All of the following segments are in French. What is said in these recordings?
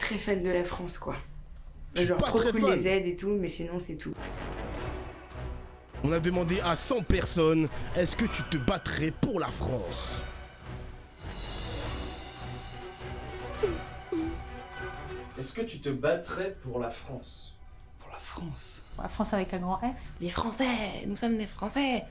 très fan de la France, quoi. Genre pas trop très cool fan. les aides et tout, mais sinon c'est tout. On a demandé à 100 personnes, est-ce que tu te battrais pour la France? Est-ce que tu te battrais pour la France? Pour la France. La France avec un grand F. Les Français, nous sommes des Français.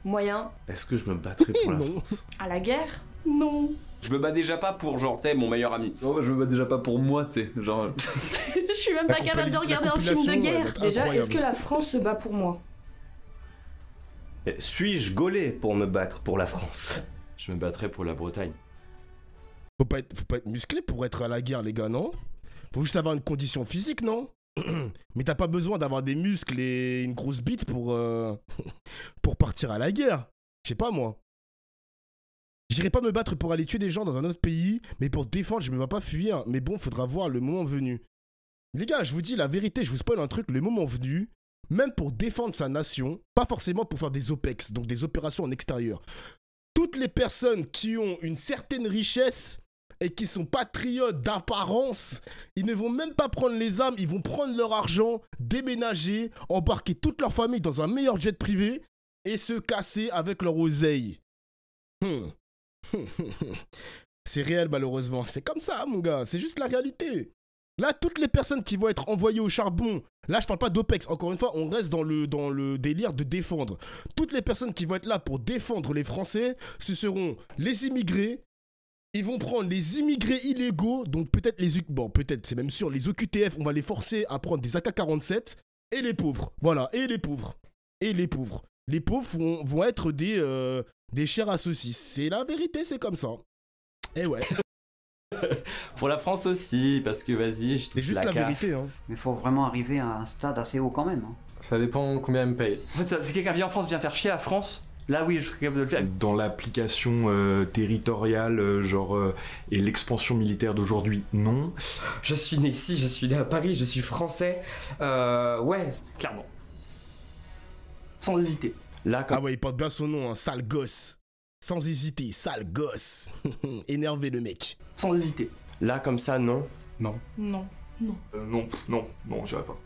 Moyen. Est-ce que je me battrais pour la Non. France? À la guerre? Non. Je me bats déjà pas pour, genre, tu sais, mon meilleur ami. Non, je me bats déjà pas pour moi, tu sais. Genre. Je suis même pas capable de regarder un film de guerre. Déjà, Est-ce que la France se bat pour moi? Suis-je gaulé pour me battre pour la France? Je me battrais pour la Bretagne. Faut pas être musclé pour être à la guerre, les gars, non? Faut juste avoir une condition physique, non? Mais t'as pas besoin d'avoir des muscles et une grosse bite pour, pour partir à la guerre. Je sais pas, moi. J'irai pas me battre pour aller tuer des gens dans un autre pays, mais pour défendre, je me vois pas fuir. Mais bon, faudra voir le moment venu. Les gars, je vous dis la vérité, je vous spoil un truc, le moment venu, même pour défendre sa nation, pas forcément pour faire des OPEX, donc des opérations en extérieur. Toutes les personnes qui ont une certaine richesse et qui sont patriotes d'apparence, ils ne vont même pas prendre les armes, ils vont prendre leur argent, déménager, embarquer toute leur famille dans un meilleur jet privé et se casser avec leur oseille. C'est réel malheureusement, c'est comme ça mon gars, c'est juste la réalité. Là, toutes les personnes qui vont être envoyées au charbon, là je parle pas d'OPEX, encore une fois, on reste dans le délire de défendre. Toutes les personnes qui vont être là pour défendre les Français, ce seront les immigrés. Ils vont prendre les immigrés illégaux, donc peut-être peut-être, c'est même sûr, les OQTF, on va les forcer à prendre des AK-47, et les pauvres, voilà, et les pauvres. Et les pauvres. Les pauvres vont être des chairs à saucisses. C'est la vérité, c'est comme ça. Et ouais. Pour la France aussi, parce que vas-y, je C'est touche juste la CAF. vérité, hein. Mais faut vraiment arriver à un stade assez haut quand même. Hein. Ça dépend combien elle me paye. En fait, si quelqu'un vient en France, vient faire chier la France, là oui, je serais capable de le faire. Dans l'application territoriale, et l'expansion militaire d'aujourd'hui, non. Je suis né ici, je suis né à Paris, je suis français. Ouais, Clairement. sans hésiter. Là, comme Ah ouais, il porte bien son nom, hein, sale gosse. Sans hésiter, sale gosse. Énervé le mec. Sans hésiter. là, comme ça, non. Non. Non, j'irai pas.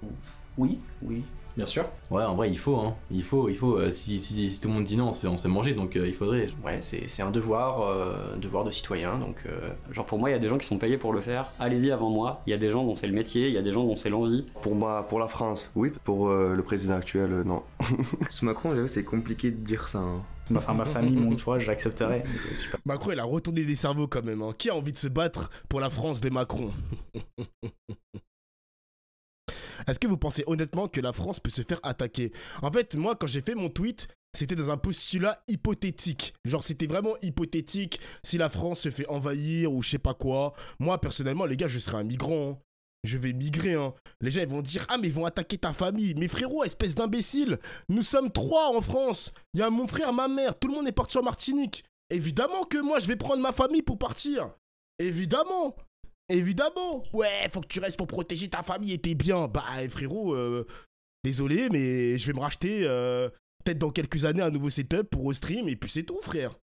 Oui, oui. Bien sûr. Ouais, en vrai, il faut, hein. Il faut. Si tout le monde dit non, on se fait manger, donc il faudrait. Ouais, c'est un devoir de citoyen, donc... Genre pour moi, il y a des gens qui sont payés pour le faire. Allez-y avant moi. Il y a des gens dont c'est le métier, il y a des gens dont c'est l'envie. Pour la France, oui. Pour le président actuel, non. Sous Macron, j'avoue, c'est compliqué de dire ça. Hein. Enfin, ma famille, mon entourage, j'accepterais. Macron, il a retourné des cerveaux quand même, hein. Qui a envie de se battre pour la France de Macron? Est-ce que vous pensez honnêtement que la France peut se faire attaquer? En fait, moi, quand j'ai fait mon tweet, c'était dans un postulat hypothétique. Genre, c'était vraiment hypothétique si la France se fait envahir ou je sais pas quoi. Moi, personnellement, les gars, je serais un migrant, hein. Je vais migrer, hein. Les gens, ils vont dire « Ah, mais ils vont attaquer ta famille. » Mais frérot, espèce d'imbécile, nous sommes 3 en France. Il y a mon frère, ma mère, tout le monde est parti en Martinique. Évidemment que moi, je vais prendre ma famille pour partir. Évidemment. Évidemment. Ouais, faut que tu restes pour protéger ta famille et tes biens. Bah, frérot, désolé, mais je vais me racheter peut-être dans quelques années un nouveau setup pour au stream et puis c'est tout, frère.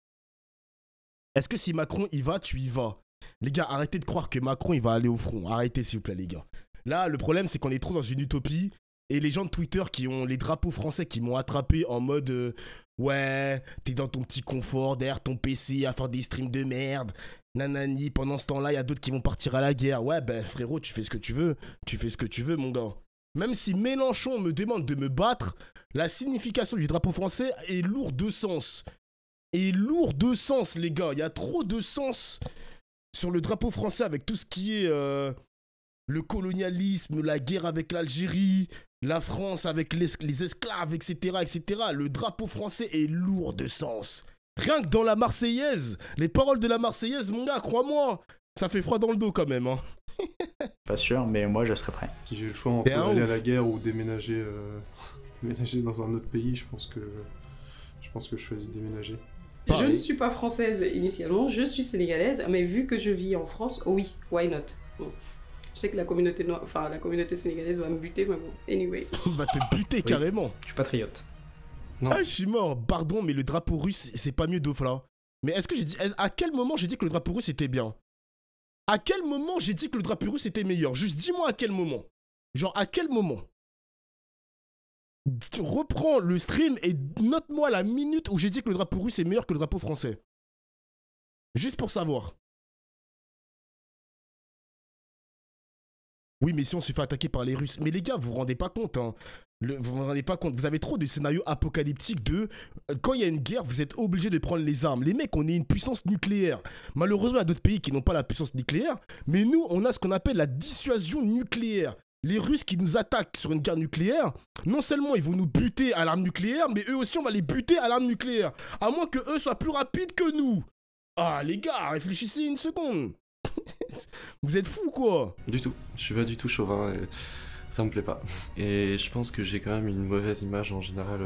Est-ce que si Macron y va, tu y vas? Les gars, arrêtez de croire que Macron, il va aller au front. Arrêtez, s'il vous plaît, les gars. Là, le problème, c'est qu'on est trop dans une utopie. Et les gens de Twitter qui ont les drapeaux français qui m'ont attrapé en mode ouais, t'es dans ton petit confort derrière ton PC à faire des streams de merde. Nanani, pendant ce temps-là, il y a d'autres qui vont partir à la guerre. Ouais, ben frérot, tu fais ce que tu veux. Tu fais ce que tu veux, mon gars. Même si Mélenchon me demande de me battre, la signification du drapeau français est lourde de sens. Et lourd de sens, les gars. Il y a trop de sens sur le drapeau français avec tout ce qui est le colonialisme, la guerre avec l'Algérie, la France avec les esclaves, etc., etc. Le drapeau français est lourd de sens. Rien que dans la Marseillaise, les paroles de la Marseillaise, mon gars, crois-moi, ça fait froid dans le dos quand même, hein. Pas sûr, mais moi, je serais prêt. Si j'ai le choix entre aller à la guerre ou déménager, déménager dans un autre pays, je pense que je choisis déménager. Je ne suis pas française initialement, je suis sénégalaise, mais vu que je vis en France, oui, why not? Bon. Je sais que la communauté noire, enfin la communauté sénégalaise va me buter, mais bon, anyway. Va te buter carrément. Je suis patriote. Non. Ah, je suis mort. Pardon, mais le drapeau russe, c'est pas mieux d'offre là. Mais est-ce que j'ai dit, à quel moment j'ai dit que le drapeau russe était bien? À quel moment j'ai dit que le drapeau russe était meilleur? Juste dis-moi à quel moment. Genre, à quel moment? Reprends le stream et note-moi la minute où j'ai dit que le drapeau russe est meilleur que le drapeau français. Juste pour savoir. Oui, mais si on se fait attaquer par les Russes. Mais les gars, vous vous rendez pas compte, hein. Vous vous rendez pas compte. Vous avez trop de scénarios apocalyptiques de... Quand il y a une guerre, vous êtes obligés de prendre les armes. Les mecs, on est une puissance nucléaire. Malheureusement, il y a d'autres pays qui n'ont pas la puissance nucléaire. Mais nous, on a ce qu'on appelle la dissuasion nucléaire. Les Russes qui nous attaquent sur une guerre nucléaire, non seulement ils vont nous buter à l'arme nucléaire, mais eux aussi, on va les buter à l'arme nucléaire. À moins que eux soient plus rapides que nous. Ah, les gars, réfléchissez une seconde. Vous êtes fous, quoi. Du tout. Je suis pas du tout chauvin et ça me plaît pas. Et je pense que j'ai quand même une mauvaise image en général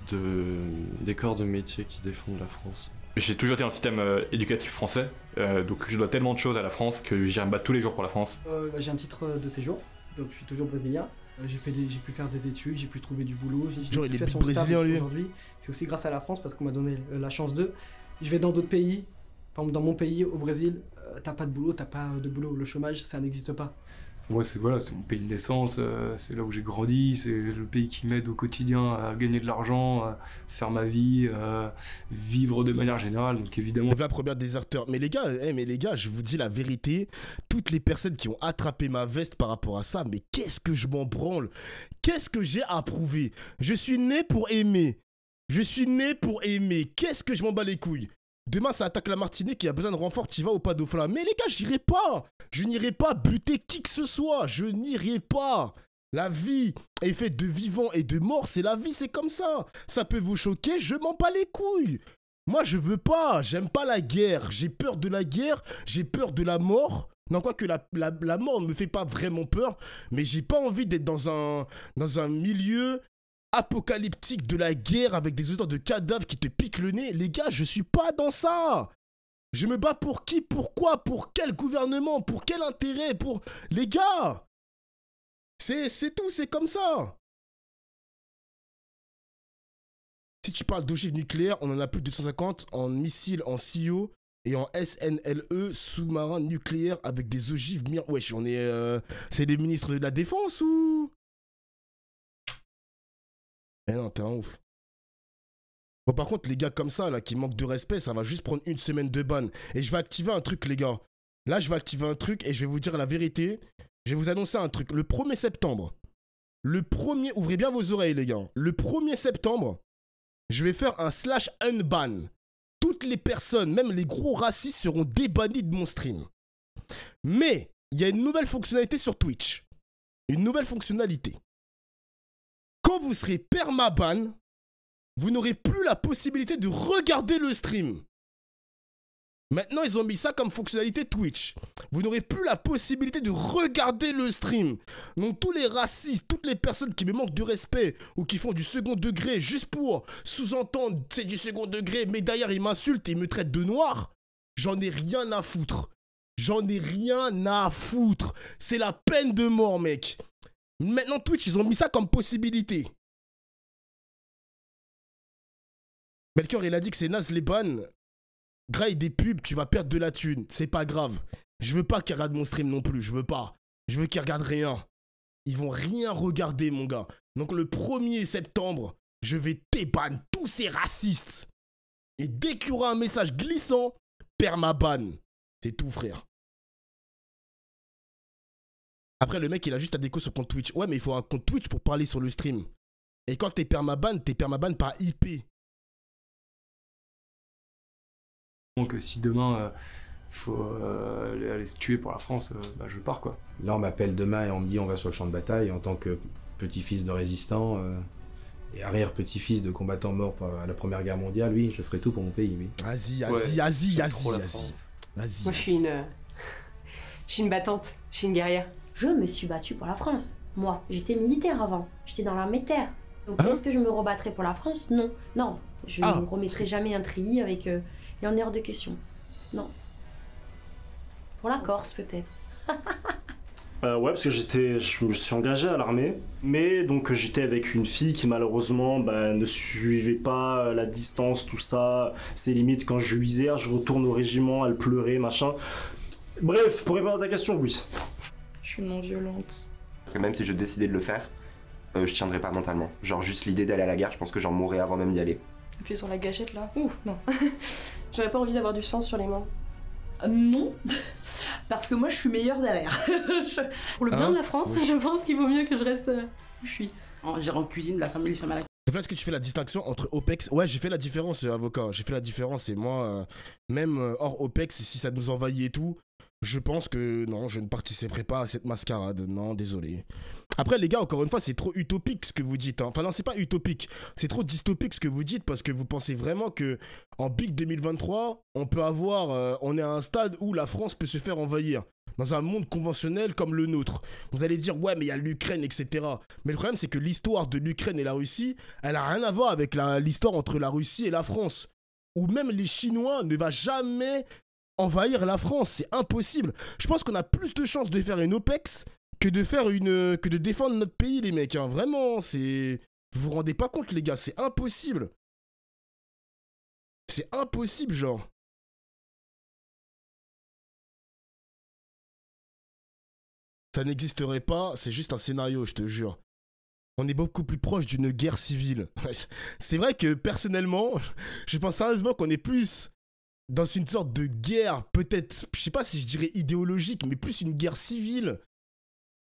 des corps de métier qui défendent la France. J'ai toujours été dans le système éducatif français, donc je dois tellement de choses à la France que j'irai me battre tous les jours pour la France. J'ai un titre de séjour, donc je suis toujours brésilien. J'ai pu faire des études, j'ai pu trouver du boulot, j'ai une situation stable aujourd'hui. C'est aussi grâce à la France parce qu'on m'a donné la chance d'eux. Je vais dans d'autres pays, par exemple dans mon pays, au Brésil, t'as pas de boulot, le chômage ça n'existe pas. Moi c'est mon pays de naissance, c'est là où j'ai grandi, c'est le pays qui m'aide au quotidien à gagner de l'argent, à faire ma vie, vivre de manière générale, donc évidemment... La première déserteur. Mais les gars, je vous dis la vérité, toutes les personnes qui ont attrapé ma veste par rapport à ça, mais qu'est-ce que je m'en branle? Qu'est-ce que j'ai à prouver? Je suis né pour aimer. Qu'est-ce que je m'en bats les couilles? Demain, ça attaque la Martinique qui a besoin de renfort, tu vas au pas d'Ofla. Mais les gars, j'irai pas. Je n'irai pas buter qui que ce soit. Je n'irai pas. La vie est faite de vivants et de morts. C'est la vie, c'est comme ça. Ça peut vous choquer, je m'en bats les couilles. Moi, je veux pas. J'aime pas la guerre. J'ai peur de la guerre. J'ai peur de la mort. Non, quoique la mort ne me fait pas vraiment peur. Mais j'ai pas envie d'être dans un milieu... apocalyptique de la guerre avec des odeurs de cadavres qui te piquent le nez. Les gars, je suis pas dans ça. Je me bats pour qui? Pourquoi? Pour quel gouvernement? Pour quel intérêt? Pour... Les gars, c'est tout, c'est comme ça. Si tu parles d'ogives nucléaires, on en a plus de 250 en missiles, en CIO et en SNLE, sous-marin nucléaire avec des ogives... Wesh, on est... c'est les ministres de la Défense ou... Eh non, t'es un ouf. Bon, par contre, les gars comme ça, là, qui manquent de respect, ça va juste prendre une semaine de ban. Et je vais activer un truc, les gars. Là, je vais activer un truc et je vais vous dire la vérité. Je vais vous annoncer un truc. Le 1er septembre, ouvrez bien vos oreilles, les gars. Le 1er septembre, je vais faire un /unban. Toutes les personnes, même les gros racistes, seront débannis de mon stream. Mais, il y a une nouvelle fonctionnalité sur Twitch. Une nouvelle fonctionnalité. Quand vous serez permaban, vous n'aurez plus la possibilité de regarder le stream. Maintenant, ils ont mis ça comme fonctionnalité Twitch. Vous n'aurez plus la possibilité de regarder le stream. Donc tous les racistes, toutes les personnes qui me manquent de respect ou qui font du second degré juste pour sous-entendre c'est du second degré, mais derrière ils m'insultent et ils me traitent de noir, j'en ai rien à foutre. J'en ai rien à foutre. C'est la peine de mort, mec. Maintenant, Twitch, ils ont mis ça comme possibilité. Melchior, il a dit que c'est naze les bans. Graille des pubs, tu vas perdre de la thune. C'est pas grave. Je veux pas qu'ils regardent mon stream non plus. Je veux pas. Je veux qu'ils regardent rien. Ils vont rien regarder, mon gars. Donc, le 1er septembre, je vais déban tous ces racistes. Et dès qu'il y aura un message glissant, permaban. C'est tout, frère. Après, le mec, il a juste à déco sur compte Twitch. Ouais, mais il faut un compte Twitch pour parler sur le stream. Et quand t'es permaban par IP. Donc, si demain, faut aller se tuer pour la France, bah, je pars, quoi. Là, on m'appelle demain et on me dit on va sur le champ de bataille en tant que petit-fils de résistant et arrière-petit-fils de combattant mort à la Première Guerre mondiale. Oui, je ferai tout pour mon pays, oui. Vas-y. Moi, je suis une battante, je suis une guerrière. Je me suis battue pour la France. Moi, j'étais militaire avant. J'étais dans l'armée de terre. Donc, est-ce que je me rebattrai pour la France? Non. Non. Je ne remettrai jamais un treillis avec... Il en est hors de question. Non. Pour la Corse, peut-être. Ouais, parce que je me suis engagé à l'armée. Mais donc, j'étais avec une fille qui, malheureusement, ne suivait pas la distance, tout ça. Ses limites, quand je lui disais, je retourne au régiment, elle pleurait, machin. Bref, pour répondre à ta question, oui. Je suis non violente. Et même si je décidais de le faire, je tiendrais pas mentalement. Genre juste l'idée d'aller à la guerre, je pense que j'en mourrais avant même d'y aller. Appuyer sur la gâchette là. Ouh, non. J'aurais pas envie d'avoir du sang sur les mains. Non, parce que moi je suis meilleure derrière. Pour le bien de la France, oui. Je pense qu'il vaut mieux que je reste où je suis. J'irai en cuisine, la famille ferme à la Donc là, est-ce que tu fais la distinction entre OPEX? Ouais, j'ai fait la différence, avocat. J'ai fait la différence et moi, même hors OPEX, si ça nous envahit et tout, je pense que non, je ne participerai pas à cette mascarade. Non, désolé. Après, les gars, encore une fois, c'est trop utopique ce que vous dites. Hein. Enfin, non, c'est pas utopique. C'est trop dystopique ce que vous dites parce que vous pensez vraiment que en Big 2023, on peut avoir. On est à un stade où la France peut se faire envahir. Dans un monde conventionnel comme le nôtre. Vous allez dire, ouais, mais il y a l'Ukraine, etc. Mais le problème, c'est que l'histoire de l'Ukraine et la Russie, elle a rien à voir avec l'histoire entre la Russie et la France. Ou même les Chinois ne vont jamais envahir la France. C'est impossible. Je pense qu'on a plus de chances de faire une OPEX que de défendre notre pays, les mecs. Hein. Vraiment, c'est... Vous vous rendez pas compte, les gars, c'est impossible. C'est impossible, genre. Ça n'existerait pas, c'est juste un scénario, je te jure. On est beaucoup plus proche d'une guerre civile. C'est vrai que, personnellement, je pense sérieusement qu'on est plus dans une sorte de guerre, peut-être, je sais pas si je dirais idéologique, mais plus une guerre civile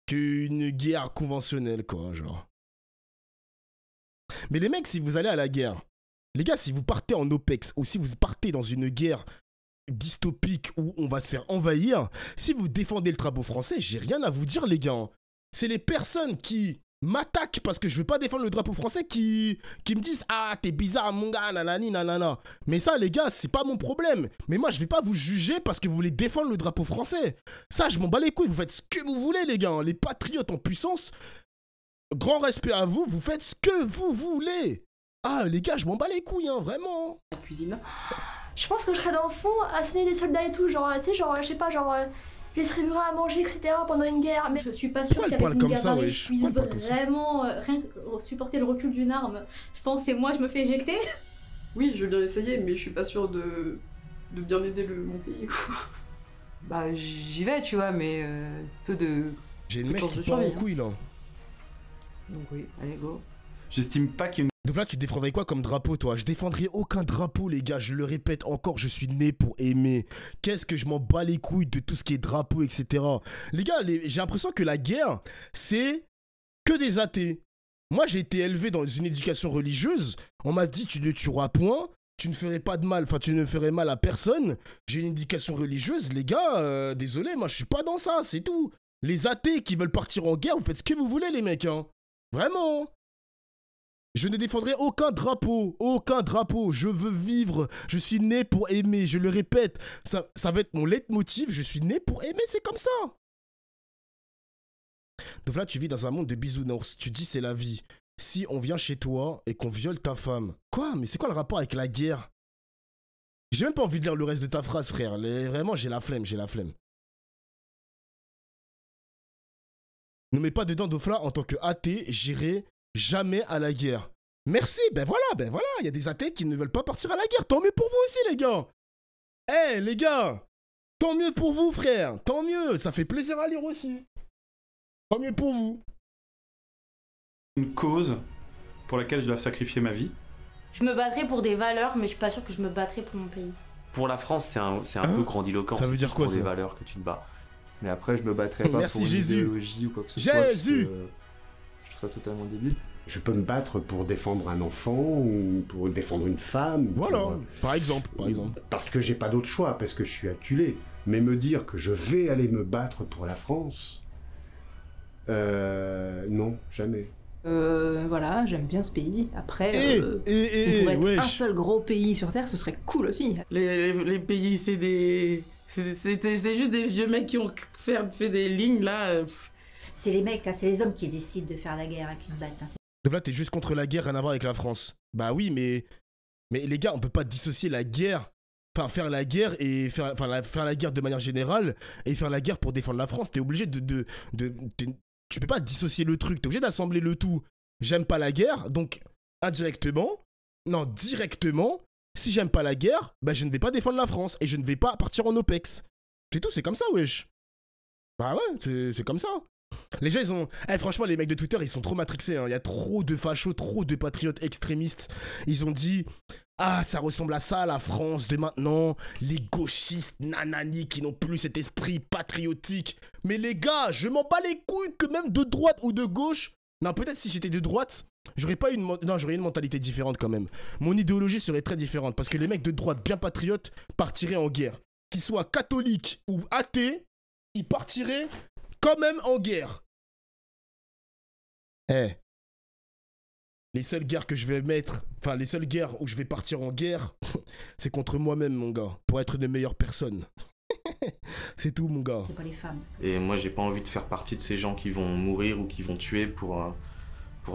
qu'une guerre conventionnelle, quoi, genre. Mais les mecs, si vous allez à la guerre, les gars, si vous partez en OPEX, ou si vous partez dans une guerre dystopique où on va se faire envahir, si vous défendez le drapeau français, j'ai rien à vous dire, les gars. C'est les personnes qui m'attaquent parce que je veux pas défendre le drapeau français qui me disent « Ah, t'es bizarre, mon gars, nanani, nanana. » Mais ça, les gars, c'est pas mon problème. Mais moi, je vais pas vous juger parce que vous voulez défendre le drapeau français. Ça, je m'en bats les couilles. Vous faites ce que vous voulez, les gars. Les patriotes en puissance, grand respect à vous, vous faites ce que vous voulez. Ah, les gars, je m'en bats les couilles, hein, vraiment. La cuisine. Je pense que je serais dans le fond à sonner des soldats et tout, genre, tu sais, genre, je sais pas, genre, je distribuerai à manger, etc. pendant une guerre. Mais je suis pas sûre qu'avec une gabarit, je puisse vraiment rien que supporter le recul d'une arme. Je pense que c'est moi, je me fais éjecter. Oui, je veux bien essayer, mais je suis pas sûre de bien aider mon pays, quoi. Bah, j'y vais, tu vois, mais peu de. J'ai une mèche qui part en couille, là. Donc oui, allez, go. J'estime pas qu'il y ait une... Donc là, tu défendrais quoi comme drapeau, toi? Je défendrais aucun drapeau, les gars. Je le répète encore, je suis né pour aimer. Qu'est-ce que je m'en bats les couilles de tout ce qui est drapeau, etc. Les gars, j'ai l'impression que la guerre, c'est que des athées. Moi, j'ai été élevé dans une éducation religieuse. On m'a dit, tu ne tueras point, tu ne ferais pas de mal, enfin, tu ne ferais mal à personne. J'ai une éducation religieuse, les gars, désolé, moi, je suis pas dans ça, c'est tout. Les athées qui veulent partir en guerre, vous faites ce que vous voulez, les mecs, hein. Vraiment. Je ne défendrai aucun drapeau, je veux vivre, je suis né pour aimer, je le répète, ça va être mon leitmotiv, je suis né pour aimer, c'est comme ça. Donc là, tu vis dans un monde de bisounours, tu dis c'est la vie. Si on vient chez toi et qu'on viole ta femme, quoi? Mais c'est quoi le rapport avec la guerre? J'ai même pas envie de lire le reste de ta phrase, frère, vraiment, j'ai la flemme, Ne mets pas dedans Dofla, en tant que athée, j'irai jamais à la guerre. Merci, ben voilà, il y a des athées qui ne veulent pas partir à la guerre. Tant mieux pour vous aussi, les gars. Eh, les gars, tant mieux pour vous, frère. Tant mieux, ça fait plaisir à lire aussi. Tant mieux pour vous. Une cause pour laquelle je dois sacrifier ma vie. Je me battrais pour des valeurs, mais je suis pas sûre que je me battrais pour mon pays. Pour la France, c'est un peu grandiloquent. Ça veut dire quoi, pour ça? des valeurs que tu te bats. Mais après, je me battrais pas pour une idéologie ou quoi que ce soit. Jésus. Je trouve ça totalement débile. Je peux me battre pour défendre un enfant ou pour défendre une femme. Voilà, par exemple. Parce que j'ai pas d'autre choix, parce que je suis acculé. Mais me dire que je vais aller me battre pour la France, non, jamais. Voilà, j'aime bien ce pays. Après, pour être un seul gros pays sur Terre, ce serait cool aussi. Les pays, c'est juste des vieux mecs qui ont fait des lignes, là. C'est les mecs, hein, c'est les hommes qui décident de faire la guerre, hein, qui se battent. Hein. Donc là, t'es juste contre la guerre, rien à voir avec la France. Bah oui, mais les gars, on peut pas dissocier la guerre, enfin faire la guerre et faire la guerre de manière générale et faire la guerre pour défendre la France. T'es obligé tu peux pas dissocier le truc, t'es obligé d'assembler le tout. J'aime pas la guerre, donc directement, si j'aime pas la guerre, bah je ne vais pas défendre la France et je ne vais pas partir en OPEX. C'est tout, c'est comme ça, wesh. Bah ouais, c'est comme ça. Les gens, ils ont... franchement, les mecs de Twitter, ils sont trop matrixés. Hein. Il y a trop de fachos, trop de patriotes extrémistes. Ils ont dit... Ah, ça ressemble à ça, la France de maintenant. Les gauchistes nanani qui n'ont plus cet esprit patriotique. Mais les gars, je m'en bats les couilles que même de droite ou de gauche... Non, peut-être si j'étais de droite, j'aurais une mentalité différente quand même. Mon idéologie serait très différente. Parce que les mecs de droite bien patriotes partiraient en guerre. Qu'ils soient catholiques ou athées, ils partiraient... quand même en guerre. Les seules guerres que je vais mettre, enfin les seules guerres où je vais partir en guerre, c'est contre moi-même, mon gars, pour être une meilleure personne. C'est tout, mon gars. C'est pas les femmes. Et moi, j'ai pas envie de faire partie de ces gens qui vont mourir ou qui vont tuer pour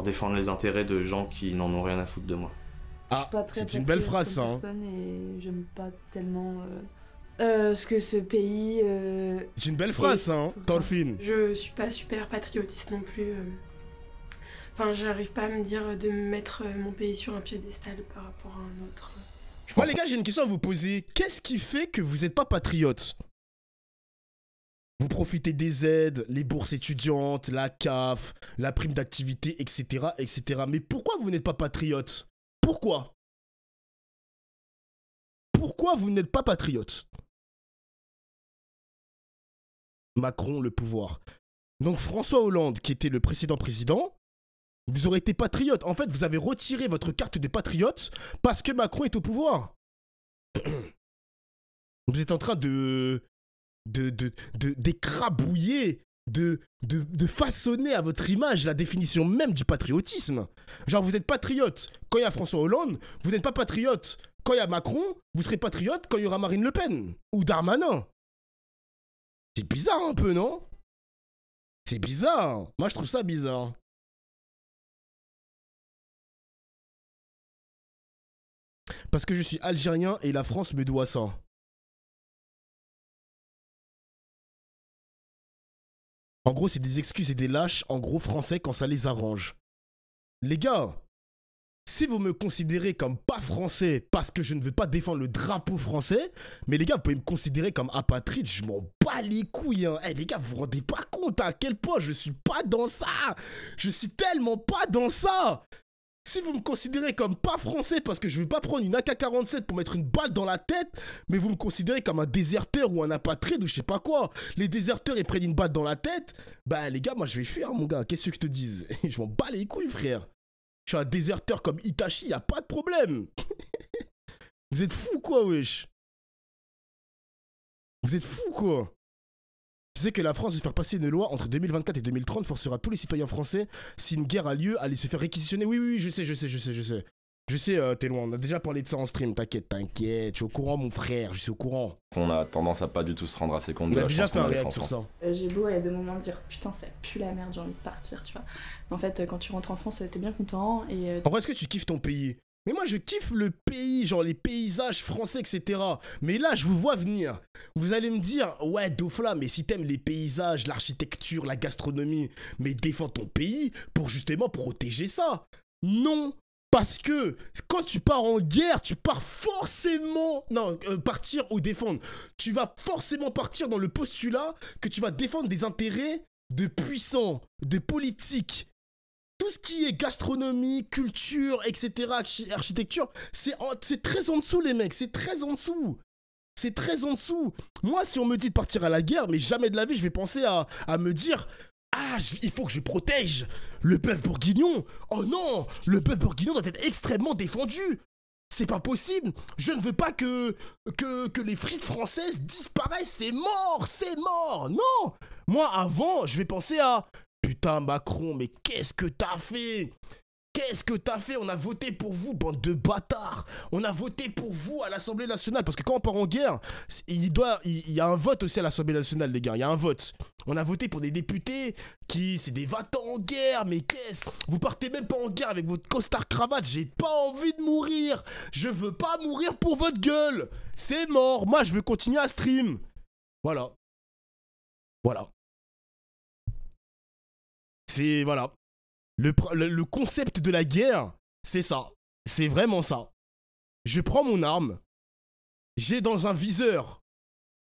défendre les intérêts de gens qui n'en ont rien à foutre de moi. Ah, c'est une belle phrase, ça. Et j'aime pas tellement... ce que ce pays... C'est une belle phrase, hein, Thorfinn. Je suis pas super patriotiste non plus. Enfin, j'arrive pas à me dire de mettre mon pays sur un piédestal par rapport à un autre. Moi, les gars, j'ai une question à vous poser. Qu'est-ce qui fait que vous n'êtes pas patriote? Vous profitez des aides, les bourses étudiantes, la CAF, la prime d'activité, etc., etc. Mais pourquoi vous n'êtes pas patriote? Pourquoi? Pourquoi vous n'êtes pas patriote? Macron, le pouvoir. Donc François Hollande, qui était le précédent président, vous aurez été patriote. En fait, vous avez retiré votre carte de patriote parce que Macron est au pouvoir. Vous êtes en train d'écrabouiller, de façonner à votre image la définition même du patriotisme. Genre, vous êtes patriote quand il y a François Hollande, vous n'êtes pas patriote quand il y a Macron, vous serez patriote quand il y aura Marine Le Pen ou Darmanin. C'est bizarre un peu, non? C'est bizarre. Moi, je trouve ça bizarre. Parce que je suis algérien et la France me doit ça. En gros, c'est des excuses et des lâches, en gros français, quand ça les arrange. Les gars, si vous me considérez comme pas français parce que je ne veux pas défendre le drapeau français, mais les gars, vous pouvez me considérer comme apatride, je m'en bats les couilles. Hein. Les gars, vous vous rendez pas compte à quel point je suis pas dans ça. Je suis tellement pas dans ça. Si vous me considérez comme pas français parce que je veux pas prendre une AK-47 pour mettre une balle dans la tête, mais vous me considérez comme un déserteur ou un apatride ou je sais pas quoi, les déserteurs ils prennent une balle dans la tête, bah les gars, moi je vais fuir mon gars, qu'est-ce que je te dise? Je m'en bats les couilles frère. Je suis un déserteur comme Itachi, y a pas de problème. Vous êtes fous quoi wesh? Vous êtes fous quoi? Tu sais que la France va faire passer une loi entre 2024 et 2030 forcera tous les citoyens français, si une guerre a lieu, à aller se faire réquisitionner. Oui, je sais. Je sais, t'es loin, on a déjà parlé de ça en stream, t'inquiète, je suis au courant mon frère, je suis au courant. On a tendance à pas du tout se rendre assez compte on de a la déjà chance fait un qu'on a réact sur ça. J'ai beau à des moments dire putain ça pue la merde, j'ai envie de partir, tu vois. Mais en fait, quand tu rentres en France, t'es bien content et... En vrai, est-ce que tu kiffes ton pays? Mais moi, je kiffe le pays, genre les paysages français, etc. Mais là, je vous vois venir. Vous allez me dire, ouais, Dofla, mais si t'aimes les paysages, l'architecture, la gastronomie, mais défends ton pays pour justement protéger ça. Non, parce que quand tu pars en guerre, tu pars forcément... Non, partir ou défendre. Tu vas forcément partir dans le postulat que tu vas défendre des intérêts de puissants, de politiques. Tout ce qui est gastronomie, culture, etc., architecture, c'est très en dessous, les mecs. C'est très en dessous. C'est très en dessous. Moi, si on me dit de partir à la guerre, mais jamais de la vie, je vais penser à me dire... Ah, il faut que je protège le bœuf bourguignon. Oh non, le bœuf bourguignon doit être extrêmement défendu. C'est pas possible. Je ne veux pas que les frites françaises disparaissent. C'est mort. Non. Moi, avant, je vais penser à... Putain, Macron, mais qu'est-ce que t'as fait? Qu'est-ce que t'as fait? On a voté pour vous, bande de bâtards. On a voté pour vous à l'Assemblée nationale. Parce que quand on part en guerre, il y a un vote aussi à l'Assemblée nationale, les gars. Il y a un vote. On a voté pour des députés c'est des va-t'en en guerre. Mais qu'est-ce? Vous partez même pas en guerre avec votre costard-cravate. J'ai pas envie de mourir. Je veux pas mourir pour votre gueule. C'est mort. Moi, je veux continuer à stream. Voilà. C'est... Voilà. Le concept de la guerre, c'est ça. C'est vraiment ça. Je prends mon arme. J'ai dans un viseur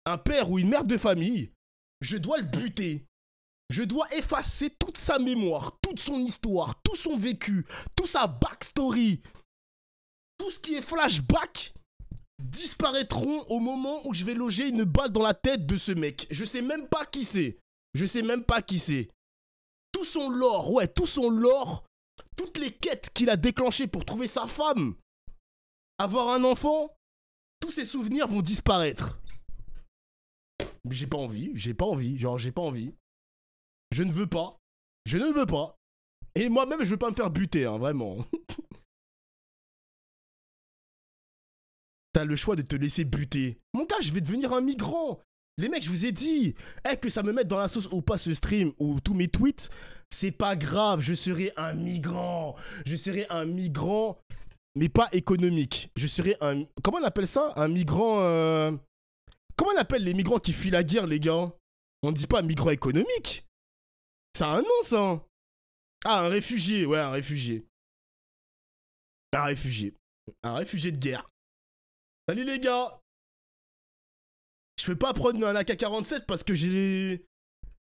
un père ou une mère de famille, je dois le buter. Je dois effacer toute sa mémoire, toute son histoire, tout son vécu, toute sa backstory. Tout ce qui est flashback disparaîtront au moment où je vais loger une balle dans la tête de ce mec. Je sais même pas qui c'est. Je sais même pas qui c'est. Tout son lore, ouais, tout son lore, toutes les quêtes qu'il a déclenchées pour trouver sa femme, avoir un enfant, tous ces souvenirs vont disparaître. J'ai pas envie, genre j'ai pas envie. Je ne veux pas. Je ne veux pas. Et moi-même, je veux pas me faire buter, hein, vraiment. T'as le choix de te laisser buter. Mon gars, je vais devenir un migrant. Les mecs, je vous ai dit, que ça me mette dans la sauce ou pas ce stream ou tous mes tweets, c'est pas grave, je serai un migrant. Je serai un migrant, mais pas économique. Je serai un... Comment on appelle ça? Un migrant... Comment on appelle les migrants qui fuient la guerre, les gars? On ne dit pas migrant économique. C'est un nom, ça. Ah, un réfugié, ouais, un réfugié. Un réfugié. Un réfugié de guerre. Salut les gars. Je peux pas prendre un AK-47 parce que j'ai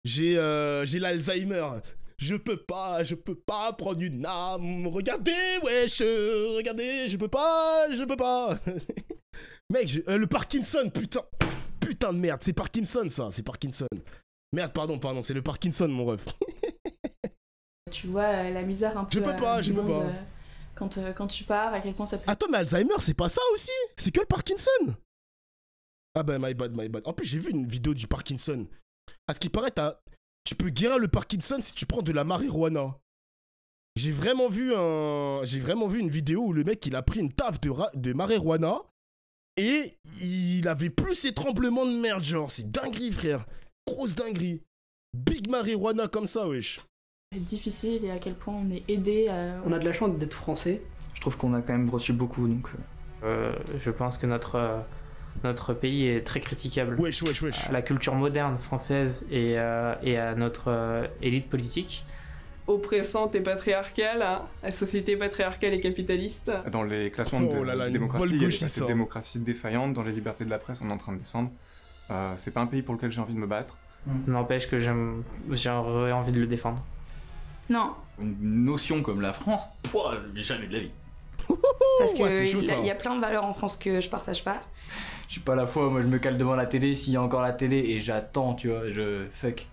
l'Alzheimer. Je peux pas prendre une arme. Regardez, wesh, regardez, je peux pas. Mec, le Parkinson, putain de merde, c'est Parkinson ça, c'est Parkinson. Merde, pardon, c'est le Parkinson mon ref. Tu vois la misère un peu. Je peux pas. Quand tu pars, à quel point ça peut... Attends, mais Alzheimer, c'est pas ça aussi? C'est que le Parkinson? Ah bah, my bad. En plus, j'ai vu une vidéo du Parkinson. À ce qui paraît, tu peux guérir le Parkinson si tu prends de la marijuana. J'ai vraiment vu une vidéo où le mec, il a pris une taf de marijuana et il avait plus ces tremblements de merde, genre. C'est dinguerie, frère. Grosse dinguerie. Big marijuana comme ça, wesh. C'est difficile et à quel point on est aidé. On a de la chance d'être français. Je trouve qu'on a quand même reçu beaucoup, donc... Je pense que notre pays est très critiquable. Wesh. À la culture moderne française et à notre élite politique. Oppressante et patriarcale, hein, la société patriarcale et capitaliste. Dans les classements de démocratie, il y a cette démocratie défaillante, dans les libertés de la presse, on est en train de descendre. C'est pas un pays pour lequel j'ai envie de me battre. N'empêche que j'aurais envie de le défendre. Non. Une notion comme la France, jamais de la vie. Parce qu'il y a plein de valeurs en France que je partage pas. Je suis pas à la fois, moi je me cale devant la télé, s'il y a encore la télé, et j'attends, tu vois, fuck.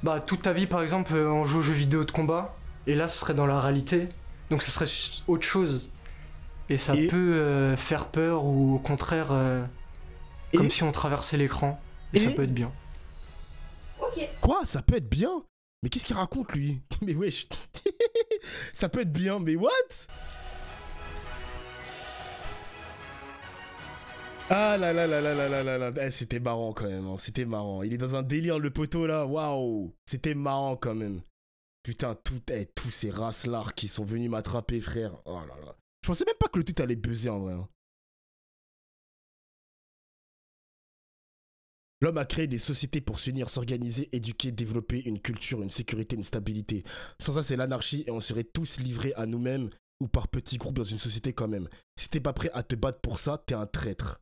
Bah, toute ta vie, par exemple, on joue aux jeux vidéo de combat, et là, ce serait dans la réalité, donc ce serait autre chose. Et ça peut faire peur, ou au contraire, comme si on traversait l'écran, et ça peut être bien. Ok. Quoi? Ça peut être bien? Mais qu'est-ce qu'il raconte, lui? Mais wesh. Ça peut être bien, mais what? Ah là là là là là là là là. C'était marrant quand même, hein. C'était marrant. Il est dans un délire, le poteau là. Waouh. C'était marrant quand même. Putain, tous ces races-là qui sont venus m'attraper, frère. Oh là là. Je pensais même pas que le tout allait buzzer en vrai. Hein. L'homme a créé des sociétés pour s'unir, s'organiser, éduquer, développer une culture, une sécurité, une stabilité. Sans ça, c'est l'anarchie et on serait tous livrés à nous-mêmes ou par petits groupes dans une société quand même. Si t'es pas prêt à te battre pour ça, t'es un traître.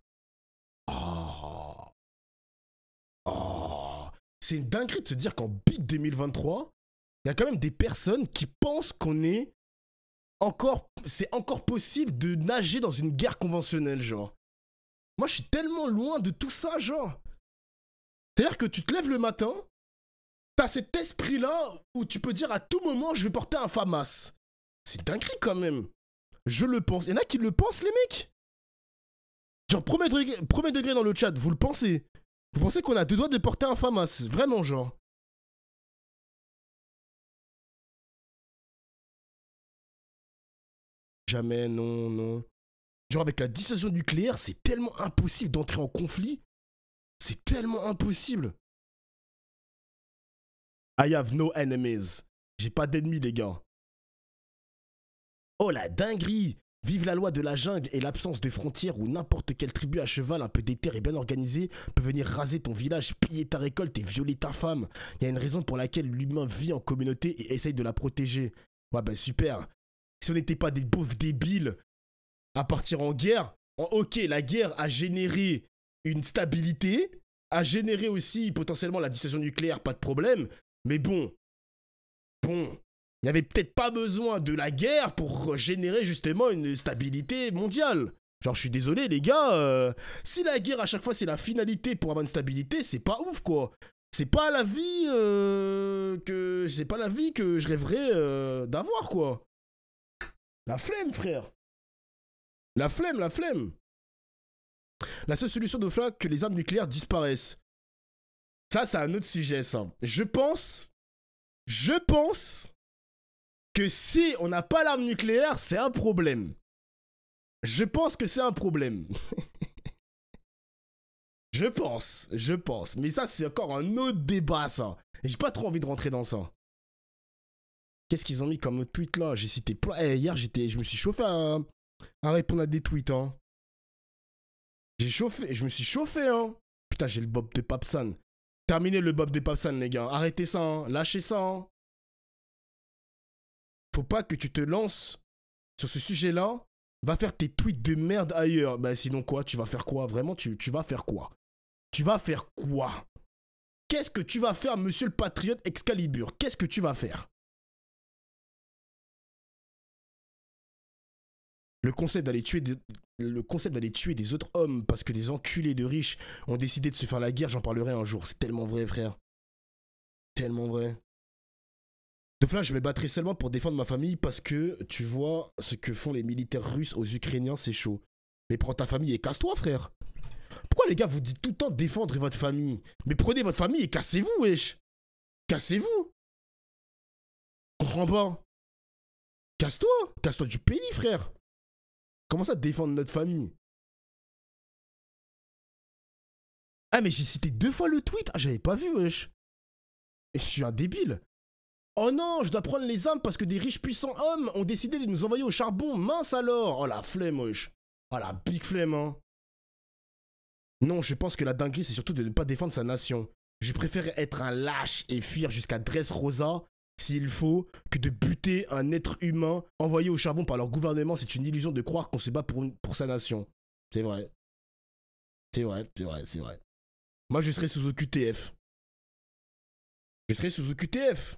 C'est une dinguerie de se dire qu'en Big 2023, il y a quand même des personnes qui pensent c'est encore possible de nager dans une guerre conventionnelle, genre. Moi, je suis tellement loin de tout ça, genre. C'est-à-dire que tu te lèves le matin, t'as cet esprit-là où tu peux dire à tout moment, je vais porter un FAMAS. C'est dinguerie quand même. Je le pense. Il y en a qui le pensent, les mecs. Genre, premier degré dans le chat, vous le pensez? Vous pensez qu'on a deux doigts de porter un FAMAS? Vraiment, genre. Jamais, non. Genre, avec la dissuasion nucléaire, c'est tellement impossible d'entrer en conflit. C'est tellement impossible. I have no enemies. J'ai pas d'ennemis, les gars. Oh, la dinguerie! Vive la loi de la jungle et l'absence de frontières où n'importe quelle tribu à cheval un peu déterre et bien organisée peut venir raser ton village, piller ta récolte et violer ta femme. Il y a une raison pour laquelle l'humain vit en communauté et essaye de la protéger. Ouais, bah super. Si on n'était pas des beaufs débiles à partir en guerre, ok, la guerre a généré une stabilité, à générer aussi potentiellement la dissuasion nucléaire, pas de problème. Mais bon, il n'y avait peut-être pas besoin de la guerre pour générer justement une stabilité mondiale. Genre, je suis désolé, les gars, si la guerre à chaque fois c'est la finalité pour avoir une stabilité, c'est pas ouf, quoi. C'est pas la vie que je rêverais d'avoir, quoi. La flemme, frère. La flemme. La seule solution de flag, que les armes nucléaires disparaissent. Ça, c'est un autre sujet, ça. Je pense que si on n'a pas l'arme nucléaire, c'est un problème. Je pense que c'est un problème. Je pense. Mais ça, c'est encore un autre débat, ça. Et j'ai pas trop envie de rentrer dans ça. Qu'est-ce qu'ils ont mis comme tweet, là? J'ai cité plein. Hier, je me suis chauffé à répondre à des tweets, hein. Je me suis chauffé, hein. Putain, j'ai le bob de Papsan. Terminez le bob de Papsan, les gars. Arrêtez ça, hein. Lâchez ça, hein. Faut pas que tu te lances sur ce sujet-là. Va faire tes tweets de merde ailleurs. Bah sinon quoi? Tu vas faire quoi? Vraiment, tu vas faire quoi? Tu vas faire quoi? Qu'est-ce que tu vas faire, monsieur le patriote Excalibur? Qu'est-ce que tu vas faire? Le concept d'aller tuer des autres hommes parce que des enculés de riches ont décidé de se faire la guerre, j'en parlerai un jour. C'est tellement vrai, frère. Tellement vrai. De là, je me battrai seulement pour défendre ma famille parce que tu vois ce que font les militaires russes aux Ukrainiens, c'est chaud. Mais prends ta famille et casse-toi, frère. Pourquoi les gars vous dites tout le temps défendre votre famille? Mais prenez votre famille et cassez-vous, wesh. Cassez-vous. Comprends pas. Casse-toi. Casse-toi du pays, frère. Comment ça défendre notre famille? Ah mais j'ai cité 2 fois le tweet. Ah j'avais pas vu, wesh. Et je suis un débile. Oh non, je dois prendre les armes parce que des riches puissants hommes ont décidé de nous envoyer au charbon. Mince alors. Oh la flemme, wesh. Oh la big flemme, hein. Non, je pense que la dinguerie, c'est surtout de ne pas défendre sa nation. Je préfère être un lâche et fuir jusqu'à Dressrosa, s'il faut, que de buter un être humain envoyé au charbon par leur gouvernement. C'est une illusion de croire qu'on se bat pour sa nation. C'est vrai. C'est vrai. Moi, je serai sous OQTF. Je serai sous OQTF.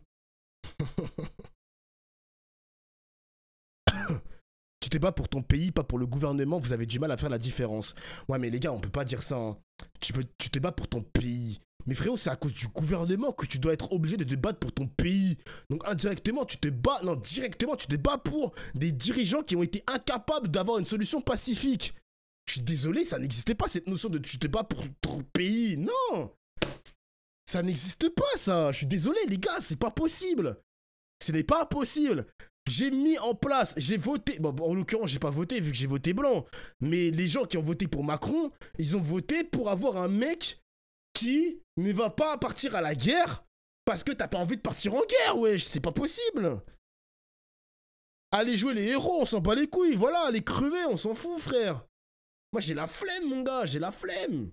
Tu te bats pour ton pays, pas pour le gouvernement, vous avez du mal à faire la différence. Ouais mais les gars, on peut pas dire ça, hein. Tu te bats pour ton pays. Mais frérot, c'est à cause du gouvernement que tu dois être obligé de te battre pour ton pays. Donc indirectement, directement, tu te bats pour des dirigeants qui ont été incapables d'avoir une solution pacifique. Je suis désolé, ça n'existait pas cette notion de tu te bats pour ton pays. Non! Ça n'existe pas, ça. Je suis désolé, les gars, c'est pas possible. Ce n'est pas possible. J'ai mis en place, j'ai voté. Bon, en l'occurrence, j'ai pas voté vu que j'ai voté blanc. Mais les gens qui ont voté pour Macron, ils ont voté pour avoir un mec qui ne va pas partir à la guerre parce que t'as pas envie de partir en guerre, wesh. C'est pas possible. Allez jouer les héros, on s'en bat les couilles. Voilà, allez crever, on s'en fout, frère. Moi, j'ai la flemme, mon gars, j'ai la flemme.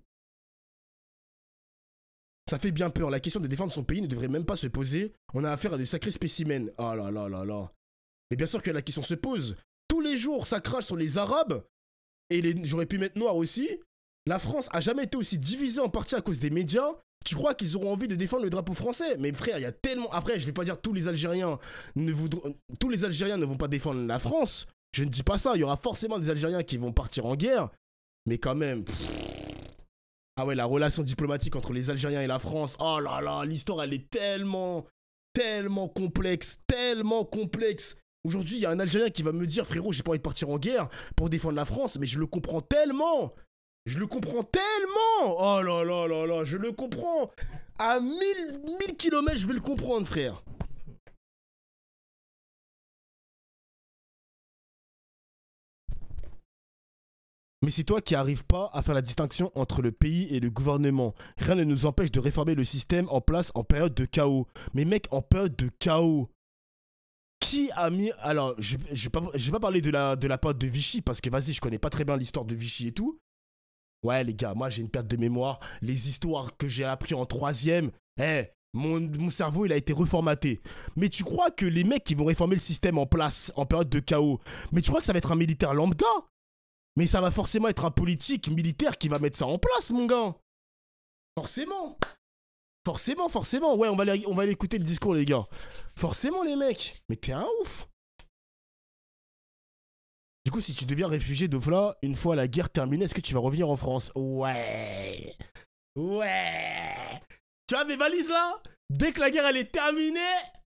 Ça fait bien peur. La question de défendre son pays ne devrait même pas se poser. On a affaire à des sacrés spécimens. Oh là là là là. Mais bien sûr que la question se pose. Tous les jours, ça crache sur les Arabes. Et j'aurais pu mettre noir aussi. La France a jamais été aussi divisée en partie à cause des médias. Tu crois qu'ils auront envie de défendre le drapeau français? Mais frère, il y a tellement... Après, je vais pas dire tous les Algériens ne vont pas défendre la France. Je ne dis pas ça. Il y aura forcément des Algériens qui vont partir en guerre. Mais quand même... Ah ouais, la relation diplomatique entre les Algériens et la France, oh là là, l'histoire elle est tellement complexe, Aujourd'hui, il y a un Algérien qui va me dire, frérot, j'ai pas envie de partir en guerre pour défendre la France, mais je le comprends tellement. Oh là là là là, je le comprends. À 1000 km, je vais le comprendre, frère. Mais c'est toi qui n'arrives pas à faire la distinction entre le pays et le gouvernement. Rien ne nous empêche de réformer le système en place en période de chaos. Mais mec, en période de chaos, qui a mis... Alors, je vais pas parler de la période de Vichy, parce que vas-y, je connais pas très bien l'histoire de Vichy et tout. Ouais, les gars, moi j'ai une perte de mémoire. Les histoires que j'ai appris en 3e, mon cerveau, il a été reformaté. Mais tu crois que les mecs qui vont réformer le système en place en période de chaos, mais tu crois que ça va être un militaire lambda? Mais ça va forcément être un politique militaire qui va mettre ça en place, mon gars. Forcément. Forcément. Ouais, on va aller écouter le discours, les gars. Forcément, les mecs. Mais t'es un ouf. Du coup, si tu deviens réfugié de Vla, une fois la guerre terminée, est-ce que tu vas revenir en France? Ouais. Tu vois mes valises là? Dès que la guerre elle est terminée,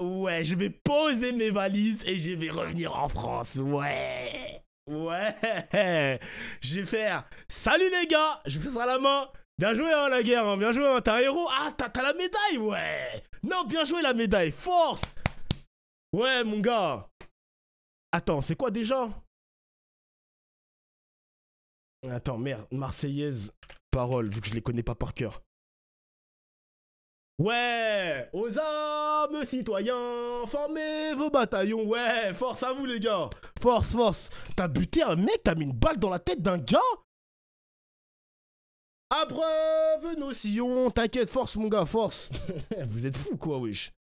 ouais, je vais poser mes valises et je vais revenir en France. Ouais. Je vais faire salut les gars, je fais ça à la main. Bien joué hein, la guerre, hein. Bien joué, hein. T'es un héros. Ah, t'as la médaille, ouais. Non, bien joué la médaille, force. Ouais, mon gars. Attends, c'est quoi déjà? Attends, merde, Marseillaise, paroles, vu que je les connais pas par cœur. Ouais, aux armes, citoyens, formez vos bataillons. Ouais, force à vous les gars. Force. T'as buté un mec, t'as mis une balle dans la tête d'un gars? Abreuve nos sillons, t'inquiète, force mon gars, force. Vous êtes fous quoi, wesh.